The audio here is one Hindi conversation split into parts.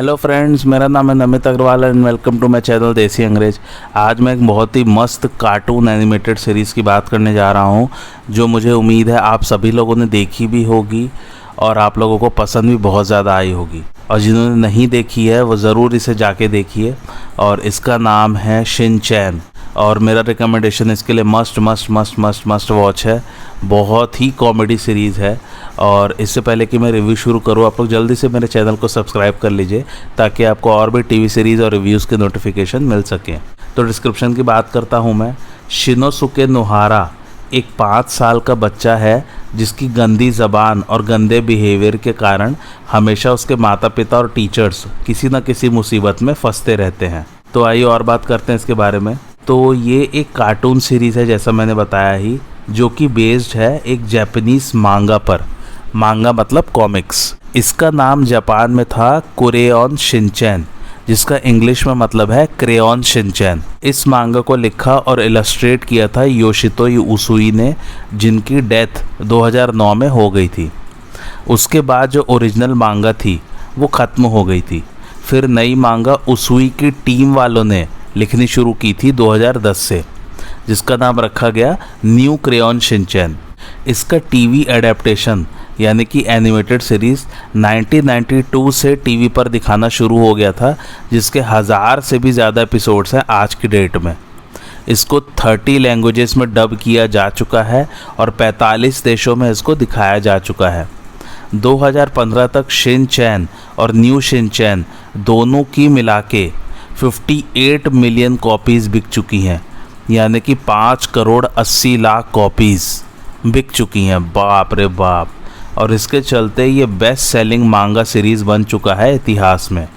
हेलो फ्रेंड्स, मेरा नाम है Namit Agarwal and welcome to my channel Desi Angrez. आज मैं एक बहुत ही मस्त कार्टून एनिमेटेड सीरीज़ की बात करने जा रहा हूं, जो मुझे उम्मीद है आप सभी लोगों ने देखी भी होगी और आप लोगों को पसंद भी बहुत ज़्यादा आई होगी। और जिन्होंने नहीं देखी है वो ज़रूर इसे जाके देखिए। और इसका नाम है शिन चैन और मेरा रिकमेंडेशन इसके लिए must must must must must watch है। बहुत ही कॉमेडी सीरीज़ है। और इससे पहले कि मैं रिव्यू शुरू करूँ, आप लोग जल्दी से मेरे चैनल को सब्सक्राइब कर लीजिए ताकि आपको और भी टीवी सीरीज़ और रिव्यूज़ के नोटिफिकेशन मिल सकें। तो डिस्क्रिप्शन की बात करता हूँ मैं। शिनोसुके नोहारा एक 5 साल का बच्चा है जिसकी गंदी ज़बान और गंदे बिहेवियर के कारण हमेशा उसके माता पिता और टीचर्स किसी न किसी मुसीबत में फंसते रहते हैं। तो आइए और बात करते हैं इसके बारे में। तो ये एक कार्टून सीरीज़ है, जैसा मैंने बताया ही, जो कि बेस्ड है एक जापानीज मांगा पर। मांगा मतलब कॉमिक्स। इसका नाम जापान में था कुरेओन शिनचैन, जिसका इंग्लिश में मतलब है क्रेयॉन शिनचैन। इस मांगा को लिखा और इलस्ट्रेट किया था योशितो उसुई ने, जिनकी डेथ 2009 में हो गई थी। उसके बाद जो ओरिजिनल मांगा थी वो ख़त्म हो गई थी। फिर नई मांगा उसुई की टीम वालों ने लिखनी शुरू की थी 2010 से, जिसका नाम रखा गया न्यू क्रेयॉन शिनचैन। इसका टीवी एडेप्टेशन यानी कि एनिमेटेड सीरीज़ 1992 से टीवी पर दिखाना शुरू हो गया था, जिसके 1000 से भी ज़्यादा एपिसोड्स हैं आज की डेट में। इसको 30 लैंग्वेजेस में डब किया जा चुका है और 45 देशों में इसको दिखाया जा चुका है। 2015 तक शिनचैन और न्यू शिनचैन दोनों की मिला के 58 मिलियन कॉपीज़ बिक चुकी हैं, यानी कि 5 करोड़ 80 लाख कॉपीज़ बिक चुकी हैं। बाप रे बाप। और इसके चलते ये बेस्ट सेलिंग मांगा सीरीज़ बन चुका है इतिहास में।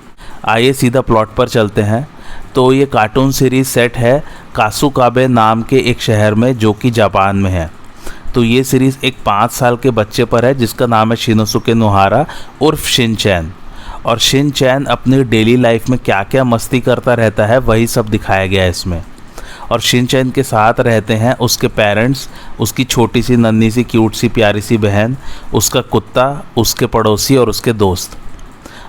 आइए सीधा प्लॉट पर चलते हैं। तो ये कार्टून सीरीज़ सेट है कासुकाबे नाम के एक शहर में, जो कि जापान में है। तो ये सीरीज़ एक 5 साल के बच्चे पर है जिसका नाम है शिनोसुके नोहारा उर्फ शिनचैन। और शिनचैन अपनी डेली लाइफ में क्या क्या मस्ती करता रहता है वही सब दिखाया गया है इसमें। और शिनचैन के साथ रहते हैं उसके पेरेंट्स, उसकी छोटी सी नन्ही सी क्यूट सी प्यारी सी बहन, उसका कुत्ता, उसके पड़ोसी और उसके दोस्त।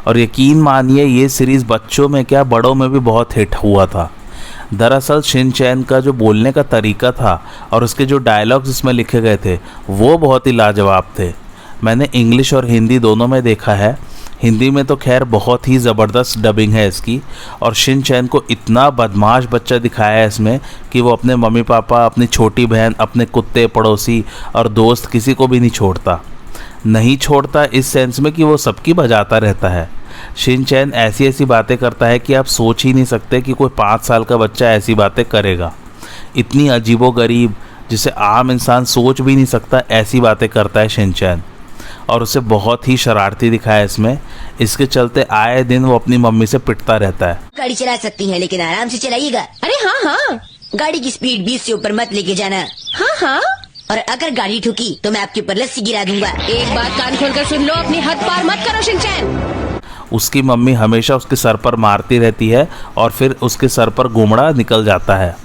और यकीन मानिए ये सीरीज़ बच्चों में क्या बड़ों में भी बहुत हिट हुआ था। दरअसल शिनचैन का जो बोलने का तरीका था और उसके जो डायलॉग्स इसमें लिखे गए थे वो बहुत ही लाजवाब थे। मैंने इंग्लिश और हिंदी दोनों में देखा है। हिंदी में तो खैर बहुत ही ज़बरदस्त डबिंग है इसकी। और शिनचैन को इतना बदमाश बच्चा दिखाया है इसमें कि वो अपने मम्मी पापा, अपनी छोटी बहन, अपने कुत्ते, पड़ोसी और दोस्त किसी को भी नहीं छोड़ता। नहीं छोड़ता इस सेंस में कि वो सबकी बजाता रहता है। शिनचैन ऐसी ऐसी बातें करता है कि आप सोच ही नहीं सकते कि कोई 5 साल का बच्चा ऐसी बातें करेगा। इतनी अजीबोगरीब, जिसे आम इंसान सोच भी नहीं सकता, ऐसी बातें करता है शिनचैन। और उसे बहुत ही शरारती दिखाया है इसमें। इसके चलते आए दिन वो अपनी मम्मी से पिटता रहता है। गाड़ी चला सकती हैं लेकिन आराम से चलाइएगा। अरे हाँ हाँ, गाड़ी की स्पीड 20 से ऊपर मत लेके जाना। हाँ हाँ, और अगर गाड़ी ठुकी तो मैं आपके ऊपर लस्सी गिरा दूंगा। एक बात कान खोलकर सुन लो, अपनी हद पार मत करो शिनचैन। उसकी मम्मी हमेशा उसके सर पर मारती रहती है और फिर उसके सर पर गोमड़ा निकल जाता है।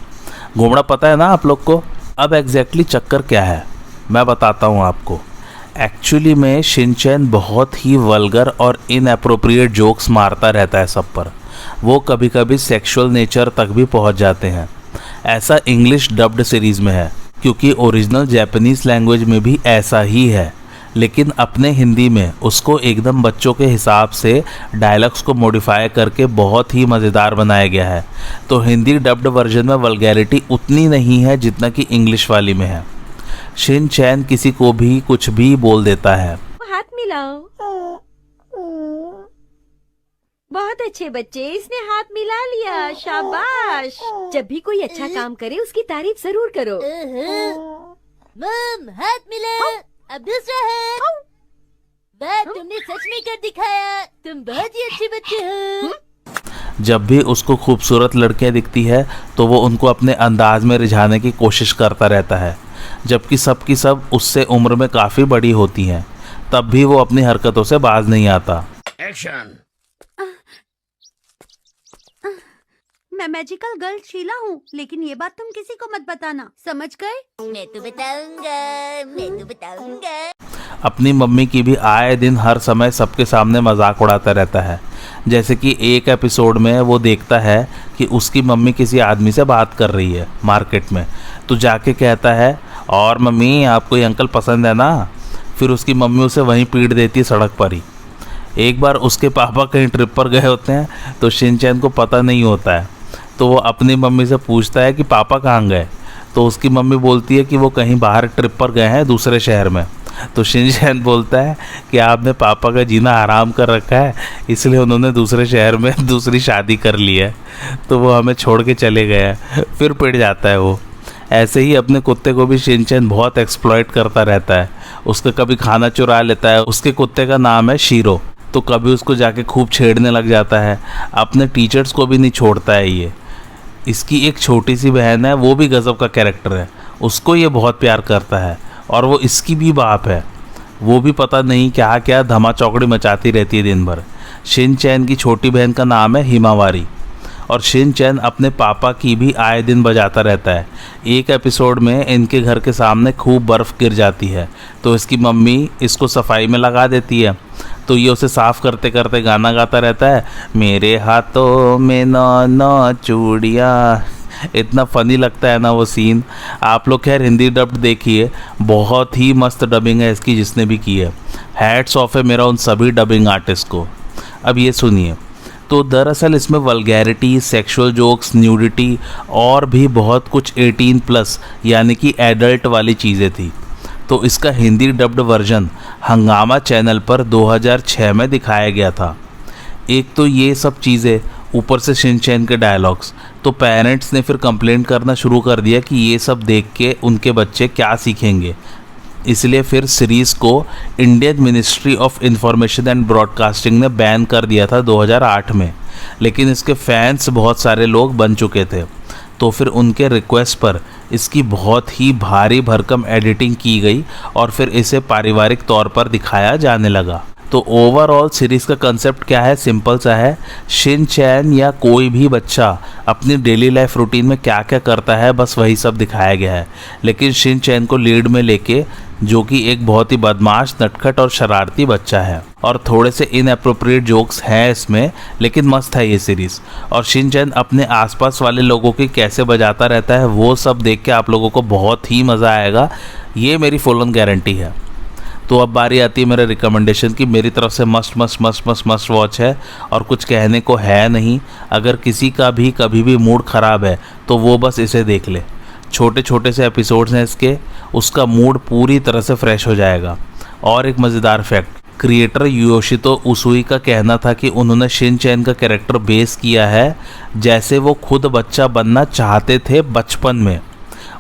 गोमड़ा पता है ना आप लोग को? अब एग्जैक्टली चक्कर क्या है मैं बताता हूँ आपको। एक्चुअली में शिनचैन बहुत ही वल्गर और इनएप्रोप्रिएट जोक्स मारता रहता है सब पर। वो कभी कभी सेक्सुअल नेचर तक भी पहुंच जाते हैं। ऐसा इंग्लिश डब्ड सीरीज़ में है, क्योंकि ओरिजिनल जापानीज़ लैंग्वेज में भी ऐसा ही है, लेकिन अपने हिंदी में उसको एकदम बच्चों के हिसाब से डायलॉग्स को मॉडिफाई करके बहुत ही मज़ेदार बनाया गया है। तो हिंदी डब्ड वर्जन में वल्गैरिटी उतनी नहीं है जितना कि इंग्लिश वाली में है। शिनचैन किसी को भी कुछ भी बोल देता है। हाथ मिलाओ। बहुत अच्छे बच्चे, इसने हाथ मिला लिया, शाबाश। जब भी कोई अच्छा काम करे उसकी तारीफ जरूर करो। मम, हाथ मिला। अब दूसरा हाथ। बात तुमने सच में कर दिखाया। तुम बहुत ही अच्छे बच्चे हो। जब भी उसको खूबसूरत लड़कियां दिखती है तो वो उनको अपने अंदाज में रिझाने की कोशिश करता रहता है, जबकि सब की सब उससे उम्र में काफ़ी बड़ी होती हैं। तब भी वो अपनी हरकतों से बाज नहीं आता। एक्शन। मैं मैजिकल गर्ल शीला हूँ, लेकिन ये बात तुम किसी को मत बताना, समझ गए? मैं तो बताऊंगा, मैं तो बताऊंगा। अपनी मम्मी की भी आए दिन हर समय सबके सामने मजाक उड़ाता रहता है, जैसे कि एक एपिसोड में वो देखता है कि उसकी मम्मी किसी आदमी से बात कर रही है मार्केट में, तो जाके कहता है और मम्मी आपको ये अंकल पसंद है ना। फिर उसकी मम्मी उसे वहीं पीट देती है सड़क पर ही। एक बार उसके पापा कहीं ट्रिप पर गए होते हैं तो शिनचैन को पता नहीं होता है, तो वो अपनी मम्मी से पूछता है कि पापा कहाँ गए, तो उसकी मम्मी बोलती है कि वो कहीं बाहर ट्रिप पर गए हैं दूसरे शहर में। तो शिनचैन बोलता है कि आपने पापा का जीना आराम कर रखा है, इसलिए उन्होंने दूसरे शहर में दूसरी शादी कर ली है, तो वो हमें छोड़ के चले गए हैं। फिर पिट जाता है वो। ऐसे ही अपने कुत्ते को भी शिनचैन बहुत एक्सप्लॉइट करता रहता है। उसका कभी खाना चुरा लेता है। उसके कुत्ते का नाम है शीरो, तो कभी उसको जाके खूब छेड़ने लग जाता है। अपने टीचर्स को भी नहीं छोड़ता है ये। इसकी एक छोटी सी बहन है, वो भी गज़ब का कैरेक्टर है। उसको ये बहुत प्यार करता है और वो इसकी भी बाप है। वो भी पता नहीं क्या क्या धमा चौकड़ी मचाती रहती है दिन भर। शिनचैन की छोटी बहन का नाम है हिमावारी और शिनचैन अपने पापा की भी आए दिन बजाता रहता है। एक एपिसोड में इनके घर के सामने खूब बर्फ़ गिर जाती है, तो इसकी मम्मी इसको सफाई में लगा देती है। तो ये उसे साफ़ करते करते गाना गाता रहता है, मेरे हाथों में नौ चूड़ियाँ। इतना फ़नी लगता है ना वो सीन। आप लोग खैर हिंदी डब्ड देखिए, बहुत ही मस्त डबिंग है इसकी जिसने भी की है। हैट्स ऑफ है मेरा उन सभी डबिंग आर्टिस्ट को। अब ये सुनिए, तो दरअसल इसमें वल्गैरिटी, सेक्सुअल जोक्स, न्यूडिटी और भी बहुत कुछ 18+ यानी कि एडल्ट वाली चीज़ें थी। तो इसका हिंदी डब्ड वर्जन हंगामा चैनल पर 2006 में दिखाया गया था। एक तो ये सब चीज़ें, ऊपर से शिनचैन के डायलॉग्स, तो पेरेंट्स ने फिर कंप्लेंट करना शुरू कर दिया कि ये सब देख के उनके बच्चे क्या सीखेंगे। इसलिए फिर सीरीज़ को Indian ministry of information and broadcasting ने बैन कर दिया था 2008 में। लेकिन इसके फैंस बहुत सारे लोग बन चुके थे, तो फिर उनके रिक्वेस्ट पर इसकी बहुत ही भारी भरकम एडिटिंग की गई और फिर इसे पारिवारिक तौर पर दिखाया जाने लगा। तो ओवरऑल सीरीज़ का कंसेप्ट क्या है, सिंपल सा है। शिनचैन या कोई भी बच्चा अपनी डेली लाइफ रूटीन में क्या क्या करता है, बस वही सब दिखाया गया है। लेकिन शिनचैन को लीड में लेके, जो कि एक बहुत ही बदमाश, नटखट और शरारती बच्चा है, और थोड़े से इनएप्रोप्रिएट जोक्स हैं इसमें, लेकिन मस्त है ये सीरीज़। और शिनचैन अपने आसपास वाले लोगों की कैसे बजाता रहता है, वो सब देख के आप लोगों को बहुत ही मज़ा आएगा, ये मेरी फुल ऑन गारंटी है। तो अब बारी आती है मेरे रिकमेंडेशन की। मेरी तरफ से must must must must must watch है और कुछ कहने को है नहीं। अगर किसी का भी कभी भी मूड ख़राब है तो वो बस इसे देख ले। छोटे छोटे से एपिसोड्स हैं इसके, उसका मूड पूरी तरह से फ्रेश हो जाएगा। और एक मज़ेदार फैक्ट, क्रिएटर योशितो उसुई का कहना था कि उन्होंने शिनचैन का कैरेक्टर बेस किया है जैसे वो खुद बच्चा बनना चाहते थे बचपन में।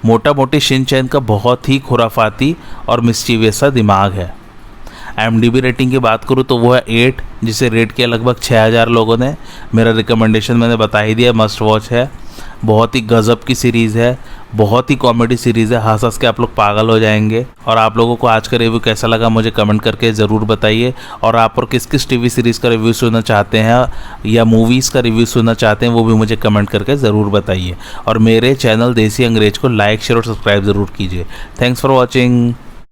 मोटा मोटी शिनचैन का बहुत ही खुराफाती और मिस्चीवियस सा दिमाग है। IMDb रेटिंग की बात करूँ तो वो है 8, जिसे रेट किया लगभग 6000 लोगों ने। मेरा रिकमेंडेशन मैंने बता ही दिया, मस्ट वॉच है। बहुत ही गज़ब की सीरीज़ है, बहुत ही कॉमेडी सीरीज़ है, हंस हंस के आप लोग पागल हो जाएंगे। और आप लोगों को आज का रिव्यू कैसा लगा मुझे कमेंट करके ज़रूर बताइए। और आप और किस किस टीवी सीरीज़ का रिव्यू सुनना चाहते हैं या मूवीज़ का रिव्यू सुनना चाहते हैं, वो भी मुझे कमेंट करके ज़रूर बताइए। और मेरे चैनल देसी अंग्रेज को लाइक, शेयर और सब्सक्राइब ज़रूर कीजिए। Thanks for watching.